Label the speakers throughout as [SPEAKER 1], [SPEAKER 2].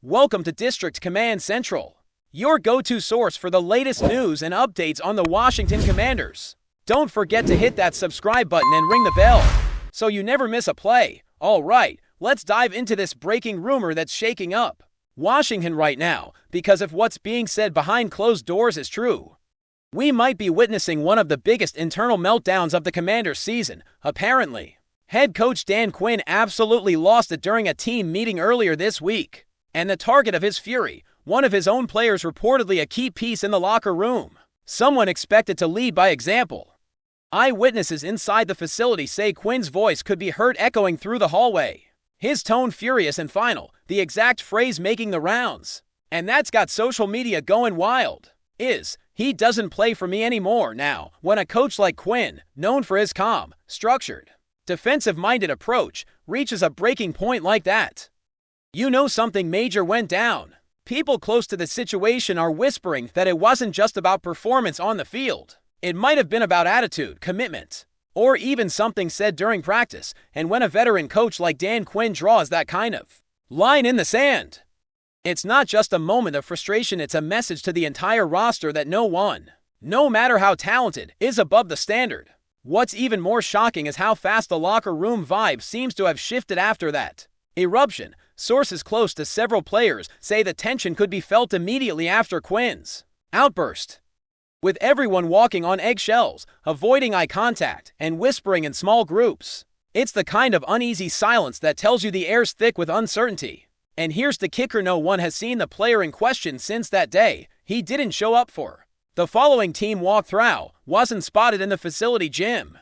[SPEAKER 1] Welcome to District Command Central, your go-to source for the latest news and updates on the Washington Commanders. Don't forget to hit that subscribe button and ring the bell so you never miss a play. All right, let's dive into this breaking rumor that's shaking up Washington right now, because if what's being said behind closed doors is true, we might be witnessing one of the biggest internal meltdowns of the Commanders season, apparently. Head coach Dan Quinn absolutely lost it during a team meeting earlier this week. And the target of his fury, one of his own players, reportedly a key piece in the locker room. Someone expected to lead by example. Eyewitnesses inside the facility say Quinn's voice could be heard echoing through the hallway. His tone furious and final, the exact phrase making the rounds. And that's got social media going wild. He doesn't play for me anymore now, when a coach like Quinn, known for his calm, structured, defensive-minded approach, reaches a breaking point like that. You know something major went down. People close to the situation are whispering that it wasn't just about performance on the field. It might have been about attitude, commitment, or even something said during practice. And when a veteran coach like Dan Quinn draws that kind of line in the sand, it's not just a moment of frustration, it's a message to the entire roster that no one, no matter how talented, is above the standard. What's even more shocking is how fast the locker room vibe seems to have shifted after that eruption. Sources close to several players say the tension could be felt immediately after Quinn's outburst, with everyone walking on eggshells, avoiding eye contact, and whispering in small groups. It's the kind of uneasy silence that tells you the air's thick with uncertainty. And here's the kicker: no one has seen the player in question since that day he didn't show up for the following team walkthrough, wasn't spotted in the facility gym,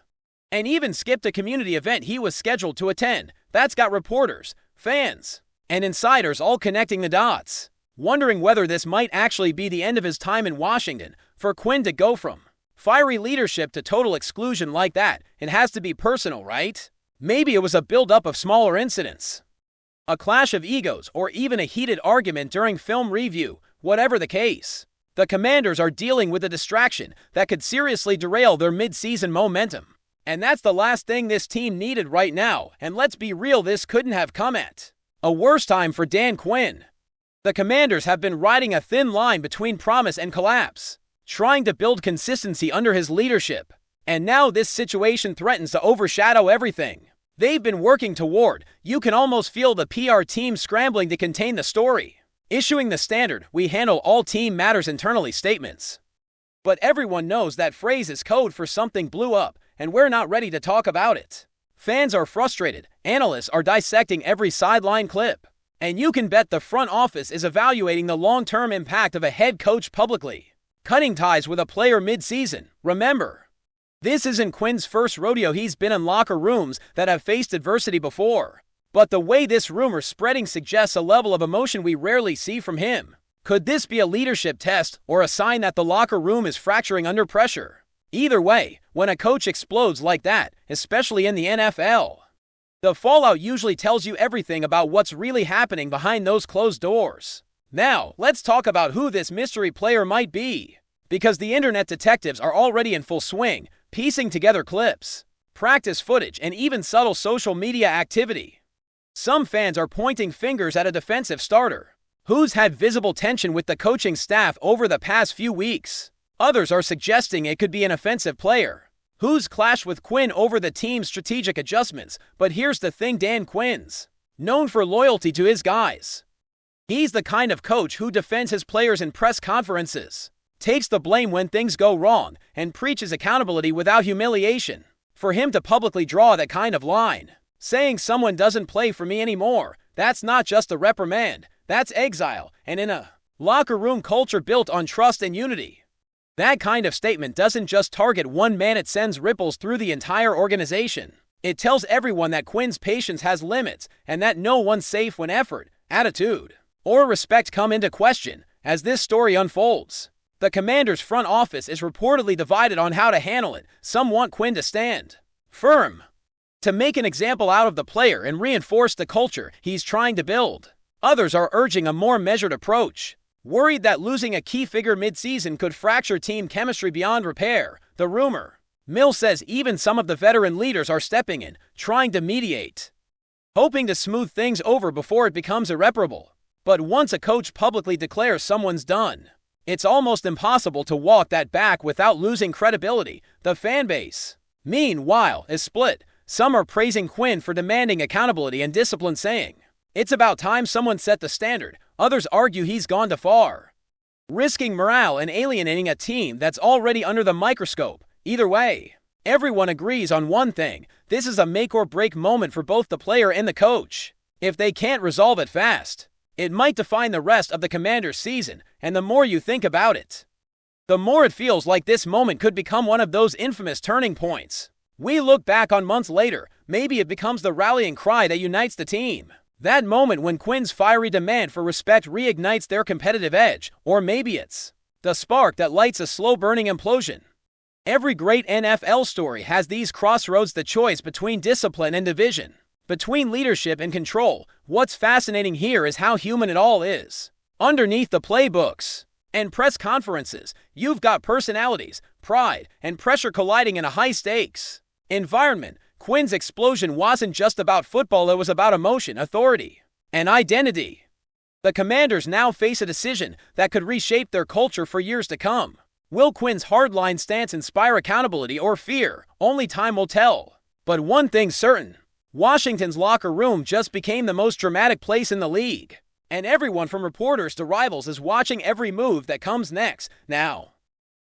[SPEAKER 1] and even skipped a community event he was scheduled to attend. That's got reporters, fans, and insiders all connecting the dots, wondering whether this might actually be the end of his time in Washington. For Quinn to go from fiery leadership to total exclusion like that, it has to be personal, right? Maybe it was a buildup of smaller incidents, a clash of egos, or even a heated argument during film review. Whatever the case, the Commanders are dealing with a distraction that could seriously derail their mid-season momentum. And that's the last thing this team needed right now. And let's be real, this couldn't have come at a worse time for Dan Quinn. The Commanders have been riding a thin line between promise and collapse, trying to build consistency under his leadership. And now this situation threatens to overshadow everything they've been working toward. You can almost feel the PR team scrambling to contain the story, issuing the standard "we handle all team matters internally" statements. But everyone knows that phrase is code for something blew up, and we're not ready to talk about it. Fans are frustrated, analysts are dissecting every sideline clip, and you can bet the front office is evaluating the long-term impact of a head coach publicly cutting ties with a player mid-season. Remember, this isn't Quinn's first rodeo. He's been in locker rooms that have faced adversity before. But the way this rumor spreading suggests a level of emotion we rarely see from him. Could this be a leadership test or a sign that the locker room is fracturing under pressure? Either way, when a coach explodes like that, especially in the NFL, the fallout usually tells you everything about what's really happening behind those closed doors. Now, let's talk about who this mystery player might be, because the internet detectives are already in full swing, piecing together clips, practice footage, and even subtle social media activity. Some fans are pointing fingers at a defensive starter who's had visible tension with the coaching staff over the past few weeks. Others are suggesting it could be an offensive player who's clashed with Quinn over the team's strategic adjustments. But here's the thing: Dan Quinn's known for loyalty to his guys. He's the kind of coach who defends his players in press conferences, takes the blame when things go wrong, and preaches accountability without humiliation. For him to publicly draw that kind of line, saying someone doesn't play for me anymore, that's not just a reprimand, that's exile. And in a locker room culture built on trust and unity, that kind of statement doesn't just target one man, it sends ripples through the entire organization. It tells everyone that Quinn's patience has limits, and that no one's safe when effort, attitude, or respect come into question. As this story unfolds, the Commanders' front office is reportedly divided on how to handle it. Some want Quinn to stand firm, to make an example out of the player and reinforce the culture he's trying to build. Others are urging a more measured approach, worried that losing a key figure mid-season could fracture team chemistry beyond repair. The rumor mill says even some of the veteran leaders are stepping in, trying to mediate, hoping to smooth things over before it becomes irreparable. But once a coach publicly declares someone's done, it's almost impossible to walk that back without losing credibility. The fan base, meanwhile, is split. Some are praising Quinn for demanding accountability and discipline, saying, "It's about time someone set the standard." Others argue he's gone too far, risking morale and alienating a team that's already under the microscope. Either way, everyone agrees on one thing: this is a make-or-break moment for both the player and the coach. If they can't resolve it fast, it might define the rest of the Commanders' season, and the more you think about it, the more it feels like this moment could become one of those infamous turning points we look back on months later. Maybe it becomes the rallying cry that unites the team. That moment when Quinn's fiery demand for respect reignites their competitive edge. Or maybe it's the spark that lights a slow-burning implosion. Every great NFL story has these crossroads: the choice between discipline and division, between leadership and control. What's fascinating here is how human it all is. Underneath the playbooks and press conferences, you've got personalities, pride, and pressure colliding in a high-stakes environment. Quinn's explosion wasn't just about football, it was about emotion, authority, and identity. The Commanders now face a decision that could reshape their culture for years to come. Will Quinn's hardline stance inspire accountability or fear? Only time will tell. But one thing's certain: Washington's locker room just became the most dramatic place in the league, and everyone from reporters to rivals is watching every move that comes next. Now,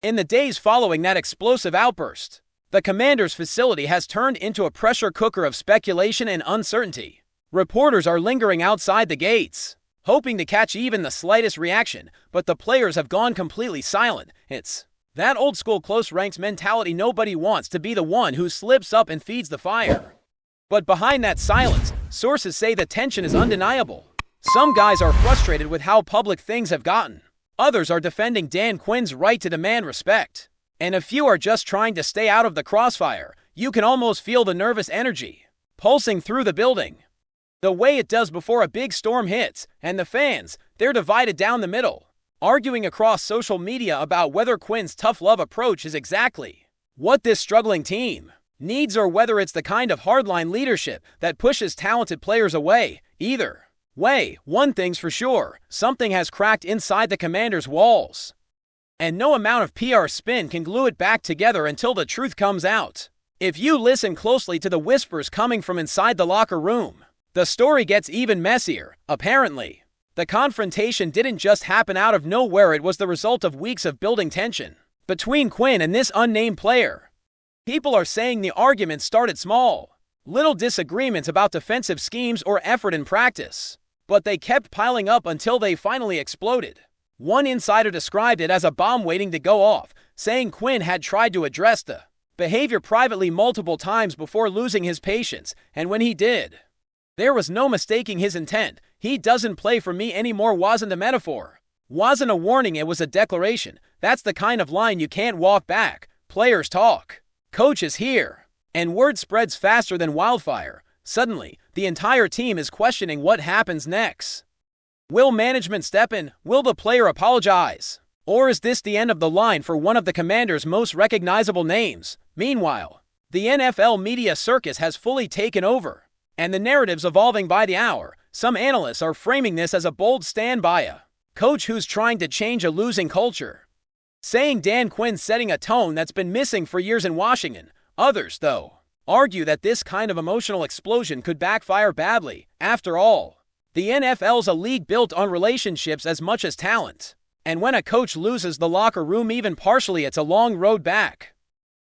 [SPEAKER 1] in the days following that explosive outburst, the Commanders' facility has turned into a pressure cooker of speculation and uncertainty. Reporters are lingering outside the gates, hoping to catch even the slightest reaction, but the players have gone completely silent. It's that old-school close-ranks mentality: nobody wants to be the one who slips up and feeds the fire. But behind that silence, sources say the tension is undeniable. Some guys are frustrated with how public things have gotten. Others are defending Dan Quinn's right to demand respect. And a few are just trying to stay out of the crossfire. You can almost feel the nervous energy pulsing through the building, the way it does before a big storm hits. And the fans, they're divided down the middle, arguing across social media about whether Quinn's tough love approach is exactly what this struggling team needs, or whether it's the kind of hardline leadership that pushes talented players away. Either way, one thing's for sure: something has cracked inside the Commanders' walls, and no amount of PR spin can glue it back together until the truth comes out. If you listen closely to the whispers coming from inside the locker room, the story gets even messier. Apparently, the confrontation didn't just happen out of nowhere. It was the result of weeks of building tension between Quinn and this unnamed player. People are saying the argument started small, little disagreements about defensive schemes or effort in practice, but they kept piling up until they finally exploded. One insider described it as a bomb waiting to go off, saying Quinn had tried to address the behavior privately multiple times before losing his patience, and when he did, there was no mistaking his intent. "He doesn't play for me anymore" wasn't a metaphor, wasn't a warning, it was a declaration. That's the kind of line you can't walk back. Players talk, coaches hear, and word spreads faster than wildfire. Suddenly, the entire team is questioning what happens next. Will management step in? Will the player apologize? Or is this the end of the line for one of the Commanders' most recognizable names? Meanwhile, the NFL media circus has fully taken over, and the narrative's evolving by the hour. Some analysts are framing this as a bold stand by a coach who's trying to change a losing culture, saying Dan Quinn's setting a tone that's been missing for years in Washington. Others, though, argue that this kind of emotional explosion could backfire badly. After all, the NFL's a league built on relationships as much as talent, and when a coach loses the locker room even partially, it's a long road back.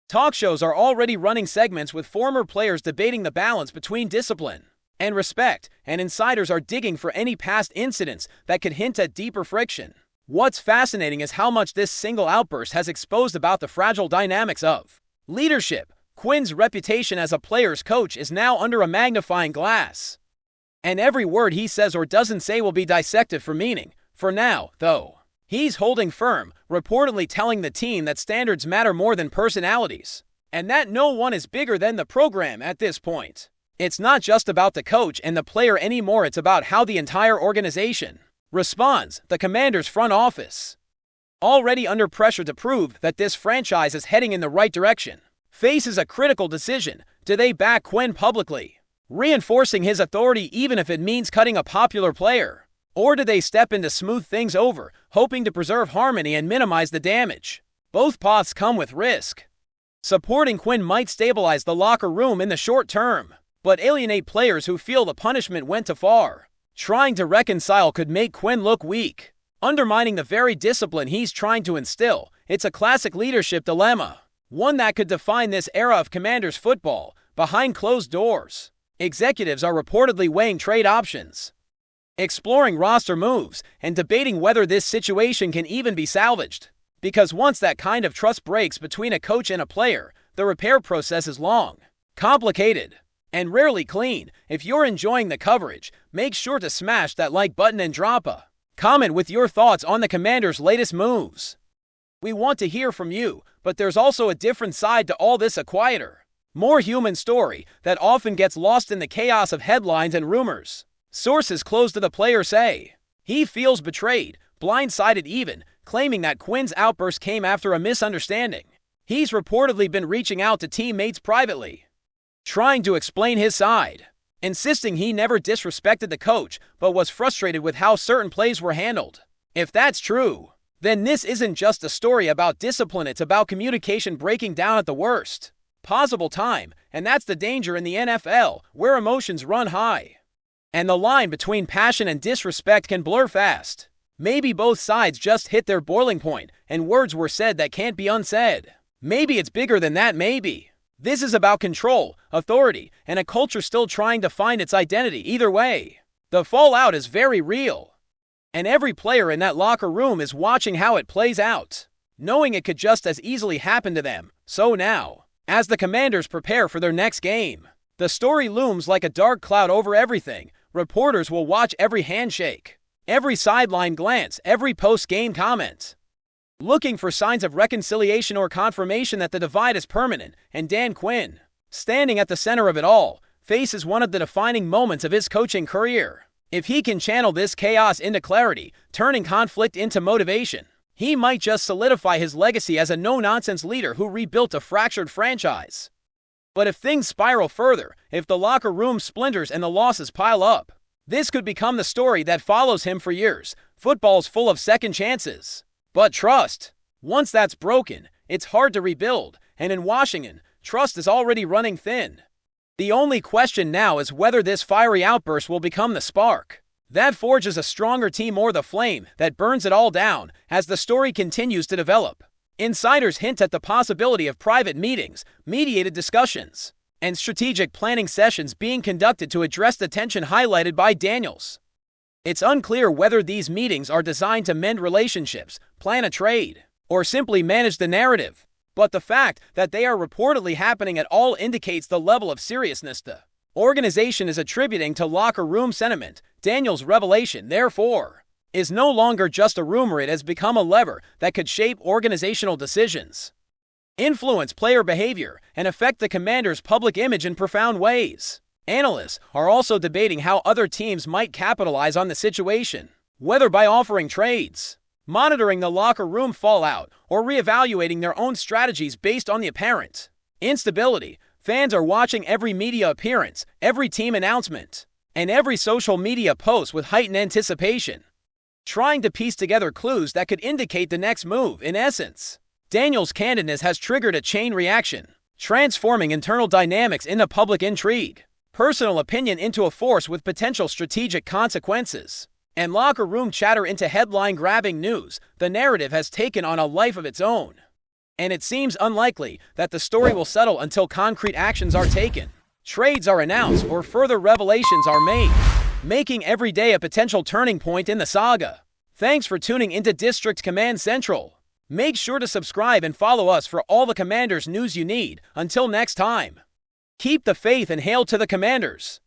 [SPEAKER 1] Talk shows are already running segments with former players debating the balance between discipline and respect, and insiders are digging for any past incidents that could hint at deeper friction. What's fascinating is how much this single outburst has exposed about the fragile dynamics of leadership. Quinn's reputation as a player's coach is now under a magnifying glass, and every word he says or doesn't say will be dissected for meaning. For now, though, he's holding firm, reportedly telling the team that standards matter more than personalities, and that no one is bigger than the program at this point. It's not just about the coach and the player anymore, it's about how the entire organization responds. The Commanders' front office, already under pressure to prove that this franchise is heading in the right direction, faces a critical decision. Do they back Quinn publicly, reinforcing his authority even if it means cutting a popular player? Or do they step in to smooth things over, hoping to preserve harmony and minimize the damage? Both paths come with risk. Supporting Quinn might stabilize the locker room in the short term, but alienate players who feel the punishment went too far. Trying to reconcile could make Quinn look weak, undermining the very discipline he's trying to instill. It's a classic leadership dilemma, one that could define this era of Commanders football. Behind closed doors, executives are reportedly weighing trade options, exploring roster moves, and debating whether this situation can even be salvaged. Because once that kind of trust breaks between a coach and a player, the repair process is long, complicated, and rarely clean. If you're enjoying the coverage, make sure to smash that like button and drop a comment with your thoughts on the Commanders' latest moves. We want to hear from you, but there's also a different side to all this, a quieter, more human story that often gets lost in the chaos of headlines and rumors. Sources close to the player say he feels betrayed, blindsided even, claiming that Quinn's outburst came after a misunderstanding. He's reportedly been reaching out to teammates privately, trying to explain his side, insisting he never disrespected the coach but was frustrated with how certain plays were handled. If that's true, then this isn't just a story about discipline, it's about communication breaking down at the worst possible time, and that's the danger in the NFL, where emotions run high, and the line between passion and disrespect can blur fast. Maybe both sides just hit their boiling point, and words were said that can't be unsaid. Maybe it's bigger than that, maybe this is about control, authority, and a culture still trying to find its identity. Either way, the fallout is very real, and every player in that locker room is watching how it plays out, knowing it could just as easily happen to them. So now, as the Commanders prepare for their next game, the story looms like a dark cloud over everything. Reporters will watch every handshake, every sideline glance, every post-game comment, looking for signs of reconciliation or confirmation that the divide is permanent. And Dan Quinn, standing at the center of it all, faces one of the defining moments of his coaching career. If he can channel this chaos into clarity, turning conflict into motivation, he might just solidify his legacy as a no-nonsense leader who rebuilt a fractured franchise. But if things spiral further, if the locker room splinters and the losses pile up, this could become the story that follows him for years. Football's full of second chances, but trust, once that's broken, it's hard to rebuild, and in Washington, trust is already running thin. The only question now is whether this fiery outburst will become the spark that forges a stronger team or the flame that burns it all down. As the story continues to develop, insiders hint at the possibility of private meetings, mediated discussions, and strategic planning sessions being conducted to address the tension highlighted by Daniels. It's unclear whether these meetings are designed to mend relationships, plan a trade, or simply manage the narrative. But the fact that they are reportedly happening at all indicates the level of seriousness the organization is attributing to locker room sentiment. Daniels' revelation, therefore, is no longer just a rumor. It has become a lever that could shape organizational decisions, influence player behavior, and affect the Commanders' public image in profound ways. Analysts are also debating how other teams might capitalize on the situation, whether by offering trades, monitoring the locker room fallout, or reevaluating their own strategies based on the apparent instability. Fans are watching every media appearance, every team announcement, and every social media post with heightened anticipation, trying to piece together clues that could indicate the next move. In essence, Daniels' candidness has triggered a chain reaction, transforming internal dynamics into public intrigue, personal opinion into a force with potential strategic consequences, and locker room chatter into headline-grabbing news. The narrative has taken on a life of its own, and it seems unlikely that the story will settle until concrete actions are taken, trades are announced, or further revelations are made, making every day a potential turning point in the saga. Thanks for tuning into District Command Central. Make sure to subscribe and follow us for all the Commanders news you need. Until next time, keep the faith and hail to the Commanders.